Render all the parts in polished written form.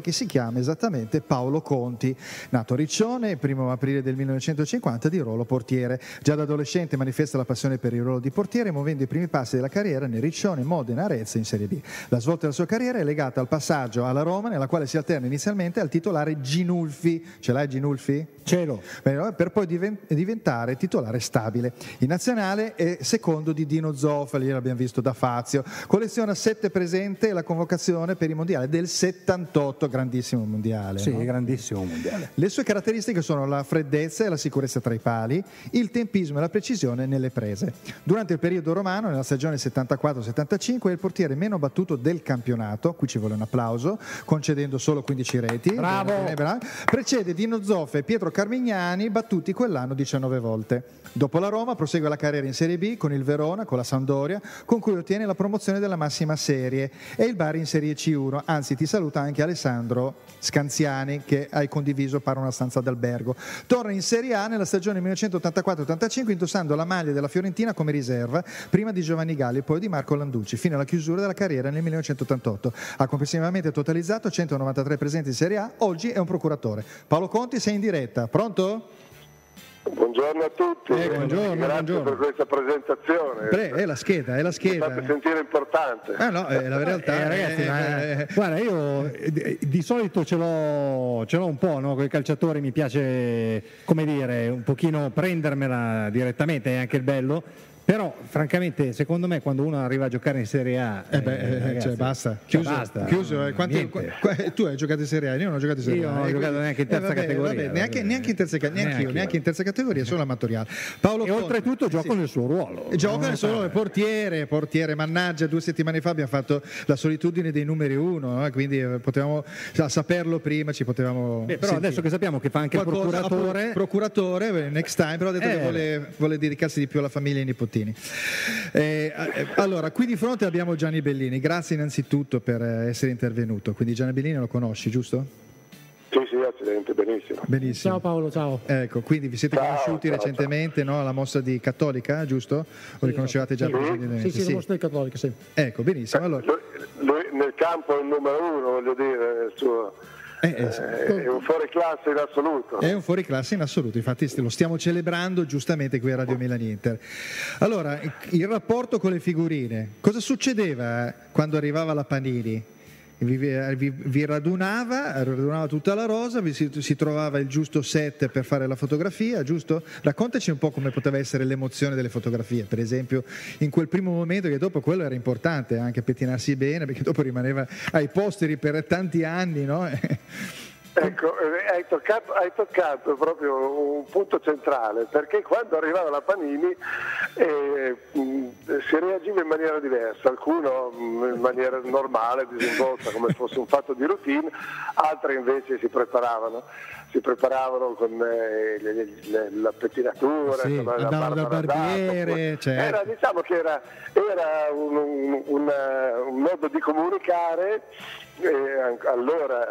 che si chiama esattamente Paolo Conti, nato a Riccione, 1 aprile del 1950, di ruolo portiere. Già da adolescente manifesta la passione per il ruolo di portiere, muovendo i primi passi della carriera nel Riccione, Modena, Arezzo in Serie B. La svolta della sua carriera è legata al passaggio alla Roma, nella quale si alterna inizialmente al titolare Ginulfi. Ce l'hai Ginulfi? Ce l'ho. Per poi diventare titolare stabile. In nazionale è secondo di Dino Zoff, lì l'abbiamo visto da Fazio. Colleziona 7 presenze e la convocazione per il mondiale del 78. Grandissimo mondiale. Sì, no? grandissimo mondiale. Le sue caratteristiche sono la freddezza e la sicurezza tra i pali, il tempismo e la precisione nelle prese. Durante il periodo romano, nella stagione 74-75, è il portiere meno battuto del campionato, qui ci vuole un applauso, concedendo solo 15 reti. Bravo! Precede Dino Zoff e Pietro Carmignani, battuti quell'anno 19 volte. Dopo la Roma prosegue la carriera in Serie B con il Verona, con la Sampdoria, con cui ottiene la promozione della massima serie, e il Bari in Serie C1. Anzi, ti saluta anche Alessandro Scanziani, che hai condiviso per una stanza d'albergo. Torna in Serie A nella stagione 1984-85 indossando la maglia della Fiorentina come riserva, prima di Giovanni Galli e poi di Marco Landucci, fino alla chiusura della carriera nel 1988. Ha complessivamente totalizzato 193 presenze in Serie A, oggi è un procuratore. Paolo Conti, sei in diretta, pronto? Buongiorno a tutti, buongiorno, grazie per questa presentazione. È la scheda, è la scheda. Mi fate sentire importante. Ah no, è la realtà. Ragazzi, guarda, io di solito ce l'ho un po', no? Con i calciatori mi piace, come dire, un pochino prendermela direttamente, è anche il bello. Però, francamente, secondo me, quando uno arriva a giocare in Serie A, ragazzi, basta. Chiuso. Tu hai giocato in Serie A, io non ho giocato in Serie A. Io non ho giocato neanche in terza categoria. Neanche in terza categoria, neanche in terza categoria, solo amatoriale. Paolo e oltretutto gioco nel suo ruolo. Gioca nel suo ruolo, portiere, mannaggia, 2 settimane fa abbiamo fatto la solitudine dei numeri 1, no? Quindi potevamo saperlo prima, ci potevamo. Però sentire. adesso che sappiamo che fa anche il procuratore, next time, però ha detto che vuole dedicarsi di più alla famiglia e ai nipotini. Allora, qui di fronte abbiamo Gianni Bellini, grazie innanzitutto per essere intervenuto. Quindi Gianni Bellini lo conosci, giusto? Sì, accidente, benissimo. Ciao Paolo, ciao. Ecco, quindi vi siete conosciuti recentemente, no? Alla mostra di Cattolica, giusto? O li conoscevate già precedentemente? Sì, la mostra di Cattolica, sì. Ecco, benissimo. Allora. Lui nel campo è il numero 1, voglio dire, nel suo... È un fuoriclasse in assoluto. È un fuoriclasse in assoluto, infatti lo stiamo celebrando giustamente qui a Radio Milan Inter. Allora, il rapporto con le figurine, cosa succedeva quando arrivava la Panini? Vi radunava tutta la rosa, si trovava il giusto set per fare la fotografia, giusto? Raccontaci un po' come poteva essere l'emozione delle fotografie, per esempio in quel primo momento, che dopo quello era importante anche pettinarsi bene, perché dopo rimaneva ai posteri per tanti anni, no? Ecco, hai toccato proprio un punto centrale, perché quando arrivava la Panini si reagiva in maniera diversa, alcuno in maniera normale, disinvolta, come fosse un fatto di routine, altri invece si preparavano con la pettinatura, sì, la andavano dal barbiere, certo. Diciamo che era un modo di comunicare allora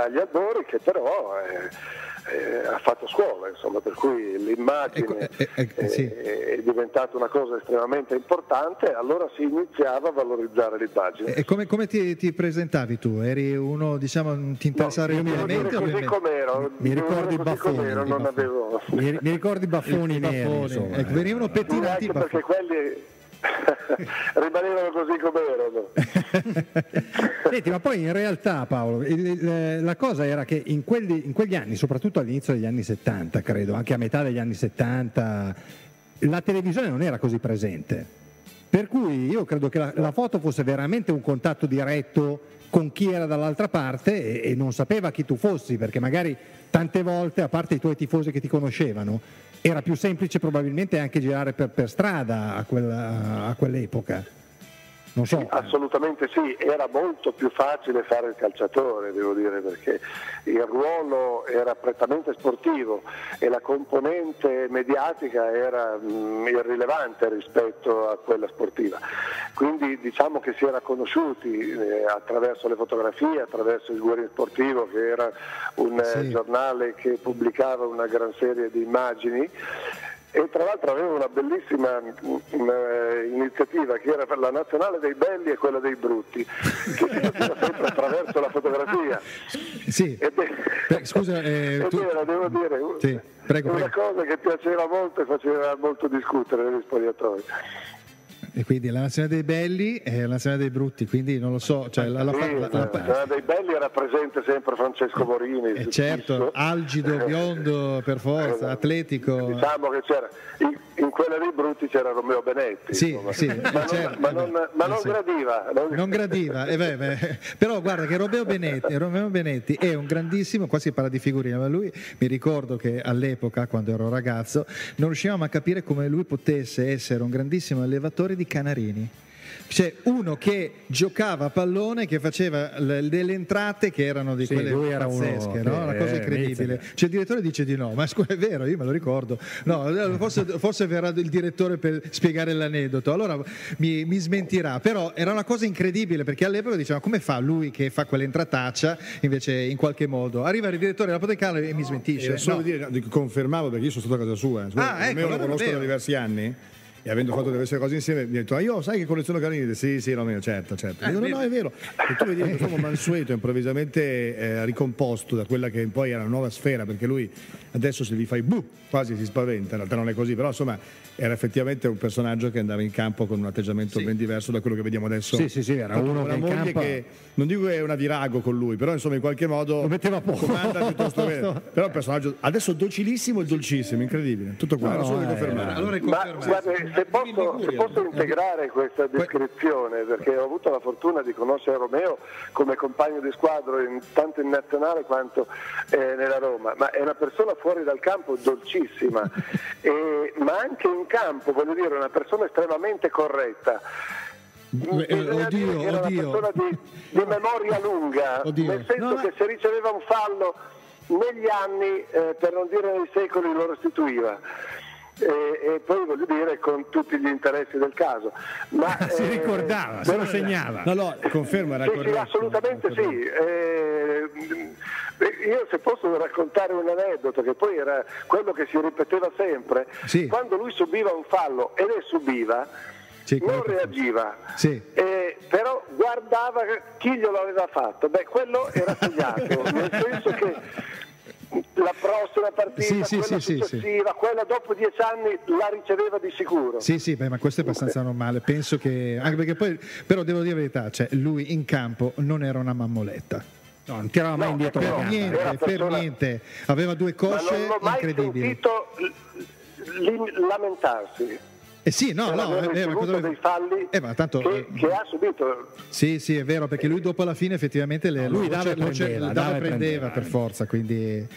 agli addori, che però ha fatto scuola, insomma, per cui l'immagine è diventata una cosa estremamente importante, allora si iniziava a valorizzare l'immagine. E come ti presentavi tu? Eri uno, diciamo, ti interessava realmente? Così com'ero, mi ricordi i baffoni, non avevo... mi ricordi i baffoni neri, ecco, venivano pettinati perché quelli rimanevano così come erano. Senti, ma poi in realtà, Paolo, la cosa era che in quegli anni, soprattutto all'inizio degli anni 70, credo, anche a metà degli anni 70, la televisione non era così presente, per cui io credo che la foto fosse veramente un contatto diretto con chi era dall'altra parte e non sapeva chi tu fossi, perché magari tante volte, a parte i tuoi tifosi che ti conoscevano, era più semplice probabilmente anche girare per strada a quell'epoca. Non so. Sì, assolutamente sì, era molto più facile fare il calciatore, devo dire, perché il ruolo era prettamente sportivo e la componente mediatica era irrilevante rispetto a quella sportiva. Quindi diciamo che si era conosciuti attraverso le fotografie, attraverso il Guerin Sportivo, che era un giornale che pubblicava una gran serie di immagini. e tra l'altro aveva una bellissima iniziativa che era per la nazionale dei belli e quella dei brutti, che si faceva sempre attraverso la fotografia. Sì. Scusa, era, devo dire, sì, prego, una cosa che piaceva molto e faceva molto discutere negli spogliatoi. E quindi la nazionale dei belli e la nazionale dei brutti, quindi non lo so, cioè la nazionale dei belli era presente sempre Francesco Morini, certo, algido, biondo per forza, atletico. Diciamo che c'era in quella dei brutti c'era Romeo Benetti, sì, sì, ma non gradiva, non gradiva, però guarda che Romeo Benetti è un grandissimo, qua si parla di figurine, ma lui, mi ricordo che all'epoca, quando ero ragazzo, non riuscivamo a capire come lui potesse essere un grandissimo allevatore di canarini. C'è uno che giocava a pallone, che faceva delle entrate che erano di quelle pazzesche, no? Una cosa incredibile. Cioè, il direttore dice di no, ma è vero, io me lo ricordo. No, forse verrà il direttore per spiegare l'aneddoto, allora mi smentirà, però era una cosa incredibile, perché all'epoca diceva come fa lui che fa quell'entrataccia, invece in qualche modo arriva il direttore dell'Apotecare e mi smentisce. Solo dire, confermavo, perché io sono stato a casa sua, ecco, lo conosco da diversi anni. E avendo fatto diverse cose insieme, mi ha detto: io sai che colleziono carini? Sì, Romeo, certo. Dico, no, è vero. E tu vedi questo uomo mansueto, improvvisamente ricomposto da quella che poi era una nuova sfera, perché lui adesso se gli fai quasi si spaventa, in realtà non è così, però insomma era effettivamente un personaggio che andava in campo con un atteggiamento ben diverso da quello che vediamo adesso. Sì, era uno che in campo... che non dico che è una virago con lui, però insomma in qualche modo lo metteva poco. Comanda piuttosto bene. Però un personaggio adesso docilissimo e dolcissimo, incredibile. Tutto qua, solo di confermare. Allora se posso integrare questa descrizione, perché ho avuto la fortuna di conoscere Romeo come compagno di squadra tanto in nazionale quanto nella Roma, ma è una persona fuori dal campo dolcissima, ma anche in campo, voglio dire, una persona estremamente corretta. Era una persona di memoria lunga, nel senso che se riceveva un fallo negli anni, per non dire nei secoli, lo restituiva. E poi voglio dire con tutti gli interessi del caso, ma si ricordava, se lo segnava. No, conferma, era corretto. Sì, assolutamente sì. Io se posso raccontare un aneddoto che poi era quello che si ripeteva sempre, quando lui subiva un fallo e le subiva, non reagiva, però guardava chi glielo aveva fatto, quello era segnato, nel senso che la prossima partita, quella successiva, quella dopo 10 anni la riceveva di sicuro. Ma questo è abbastanza normale, penso che, anche perché poi, però devo dire la verità, cioè lui in campo non era una mammoletta. No, non tirava mai indietro per niente, aveva due cosce incredibili. Non l'ho mai sentito lamentarsi. Dei falli che ha subito. Sì, è vero, perché lui dopo alla fine effettivamente lui prendeva per forza, quindi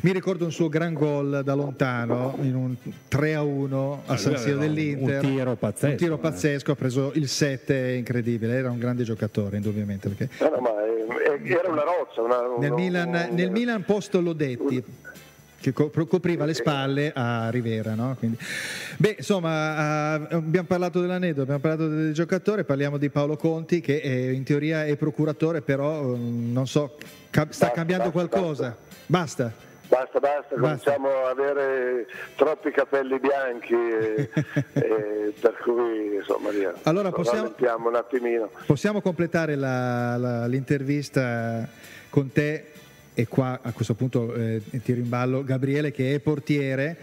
mi ricordo un suo gran gol da lontano in un 3-1 a San Siro dell'Inter, un tiro pazzesco, ha preso il 7, incredibile, era un grande giocatore indubbiamente, perché era una roccia nel Milan posto Lodetti che copriva le spalle a Rivera, no? Quindi, insomma, abbiamo parlato dell'aneddoto, abbiamo parlato del giocatore, parliamo di Paolo Conti che in teoria è procuratore, però non so, sta cambiando qualcosa. Basta, cominciamo a avere troppi capelli bianchi per cui insomma allora rallentiamo un attimino. Possiamo completare l'intervista con te. E qua a questo punto tiro in ballo Gabriele che è portiere,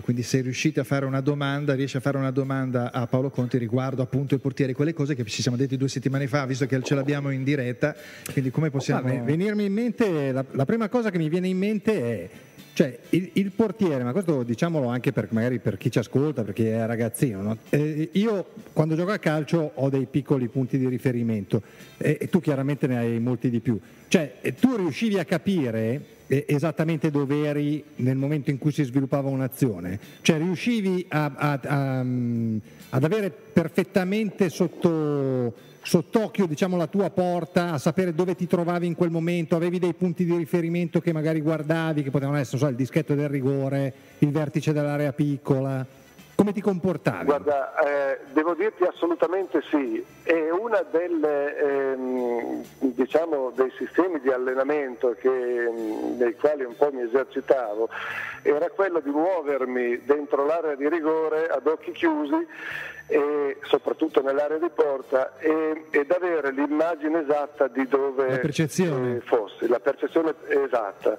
quindi se riuscite a fare una domanda, riesce a fare una domanda a Paolo Conti riguardo appunto il portiere, quelle cose che ci siamo detti 2 settimane fa, visto che ce l'abbiamo in diretta, quindi come possiamo... venirmi in mente, la prima cosa che mi viene in mente è, cioè il portiere, ma questo diciamolo anche magari per chi ci ascolta, per chi è ragazzino, no? Io quando gioco a calcio ho dei piccoli punti di riferimento e tu chiaramente ne hai molti di più, cioè tu riuscivi a capire esattamente dove eri nel momento in cui si sviluppava un'azione, cioè riuscivi ad avere perfettamente sott'occhio, diciamo, la tua porta, a sapere dove ti trovavi in quel momento, avevi dei punti di riferimento che magari guardavi, che potevano essere, il dischetto del rigore, il vertice dell'area piccola. Come ti comportavi? Guarda, devo dirti assolutamente sì. E una delle, diciamo, dei sistemi di allenamento nei quali un po' mi esercitavo era quello di muovermi dentro l'area di rigore ad occhi chiusi, e soprattutto nell'area di porta, ed avere l'immagine esatta di dove la percezione. fossi, la percezione esatta,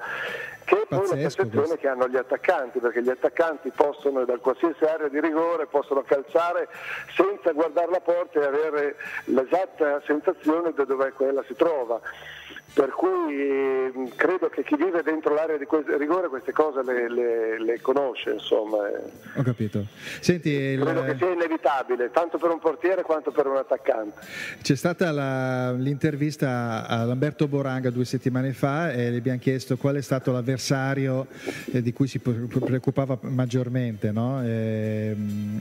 che è poi la percezione questo. che hanno gli attaccanti, perché gli attaccanti possono da qualsiasi area di rigore possono calciare senza guardare la porta e avere l'esatta sensazione di dove quella si trova. Per cui credo che chi vive dentro l'area di rigore queste cose le conosce, insomma. Ho capito. Senti, Credo che sia inevitabile, tanto per un portiere quanto per un attaccante. c'è stata l'intervista a Lamberto Boranga 2 settimane fa e gli abbiamo chiesto qual è stato l'avversario di cui si preoccupava maggiormente, no? E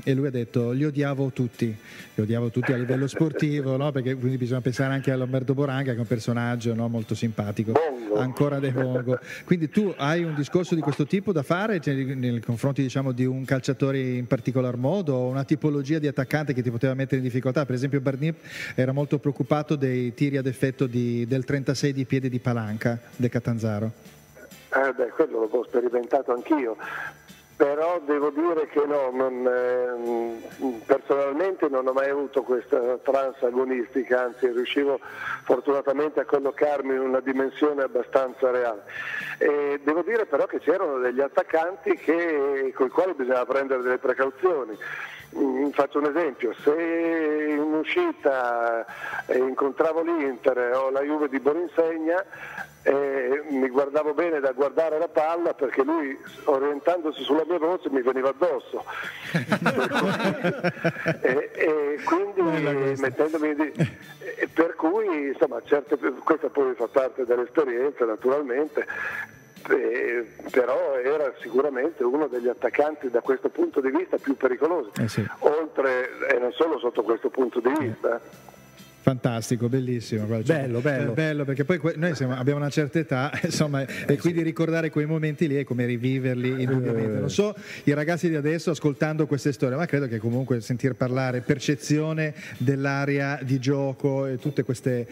lui ha detto li odiavo tutti a livello sportivo, no? Perché quindi bisogna pensare anche a Lamberto Boranga, che è un personaggio, no? Molto simpatico, Bongo. ancora dei Bongo. Quindi tu hai un discorso di questo tipo da fare nei confronti, diciamo, di un calciatore in particolar modo, o una tipologia di attaccante che ti poteva mettere in difficoltà? Per esempio Barnip era molto preoccupato dei tiri ad effetto del 36 di piede di Palanca De Catanzaro. Quello l'ho sperimentato anch'io. Però devo dire che personalmente non ho mai avuto questa trance agonistica, anzi riuscivo fortunatamente a collocarmi in una dimensione abbastanza reale. Devo dire però che c'erano degli attaccanti con i quali bisognava prendere delle precauzioni. Faccio un esempio: se in uscita incontravo l'Inter o la Juve di Boninsegna, mi guardavo bene da guardare la palla, perché lui, orientandosi sulla mia voce, mi veniva addosso. e quindi mettendomi per cui insomma questa poi fa parte dell'esperienza, naturalmente. Però era sicuramente uno degli attaccanti da questo punto di vista più pericolosi, Sì. Oltre e non solo sotto questo punto di vista. Fantastico, bellissimo. Bello. Bello, perché poi noi abbiamo una certa età, insomma, e quindi ricordare quei momenti lì è come riviverli indubbiamente. Non so i ragazzi di adesso ascoltando queste storie, ma credo che comunque sentir parlare percezione dell'area di gioco e tutte queste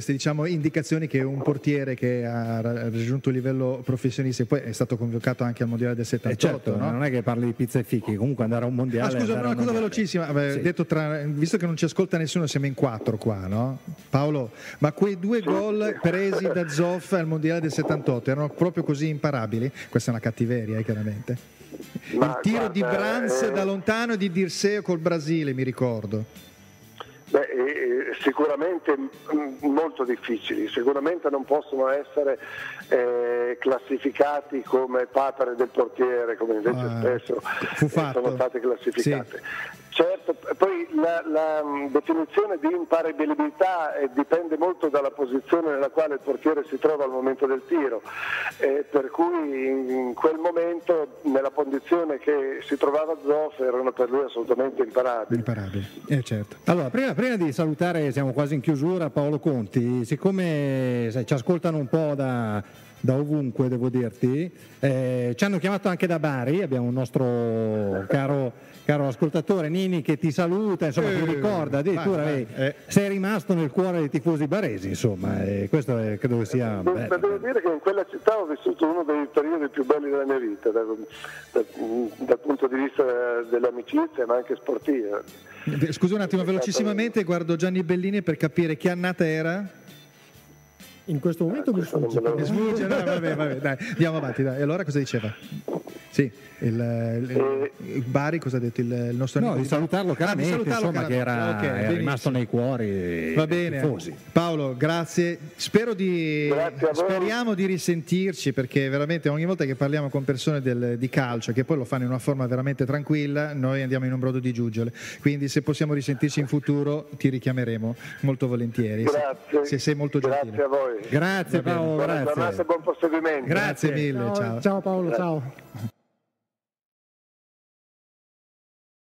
diciamo indicazioni che un portiere che ha raggiunto il livello professionista e poi è stato convocato anche al mondiale del 78, certo, no? non è che parli di pizza e fichi, comunque andare a un mondiale. Scusa, una cosa velocissima, Sì. detto visto che non ci ascolta nessuno, siamo in 4 qua, no? Paolo, ma quei 2 gol presi da Zoff al mondiale del 78 erano proprio così imparabili? Questa è una cattiveria, chiaramente. Il tiro di Brands da lontano e di Dirseo col Brasile, mi ricordo. Sicuramente molto difficili, sicuramente non possono essere classificati come papere del portiere, come invece spesso sono state classificate. Sì. Certo, poi la definizione di imparabilità dipende molto dalla posizione nella quale il portiere si trova al momento del tiro, per cui in quel momento, nella condizione che si trovava Zoff, erano per lui assolutamente imparabili. Certo. Allora, prima di salutare, siamo quasi in chiusura, Paolo Conti, siccome ci ascoltano un po' da ovunque, devo dirti, ci hanno chiamato anche da Bari, abbiamo un nostro caro ascoltatore Nini che ti saluta, insomma ti ricorda addirittura sei rimasto nel cuore dei tifosi baresi, insomma, questo credo che sia bello. Devo dire che in quella città ho vissuto uno dei periodi più belli della mia vita dal punto di vista dell'amicizia, ma anche sportiva. Scusa un attimo, velocissimamente guardo Gianni Bellini per capire che annata era. In questo momento mi sfugge. No, vabbè, dai, andiamo avanti, dai. E allora cosa diceva? Sì, il Bari cosa ha detto il nostro amico? Di salutarlo caramente, insomma, che era rimasto nei cuori. Va bene, tifosi. Paolo, grazie. Speriamo di risentirci, perché veramente ogni volta che parliamo con persone di calcio, che poi lo fanno in una forma veramente tranquilla, noi andiamo in un brodo di giuggiole. Quindi se possiamo risentirci in futuro ti richiameremo molto volentieri. Grazie. Se sei molto gentile. Grazie a voi. Grazie Paolo, buona giornata e buon proseguimento. Grazie mille, ciao. Ciao Paolo, ciao.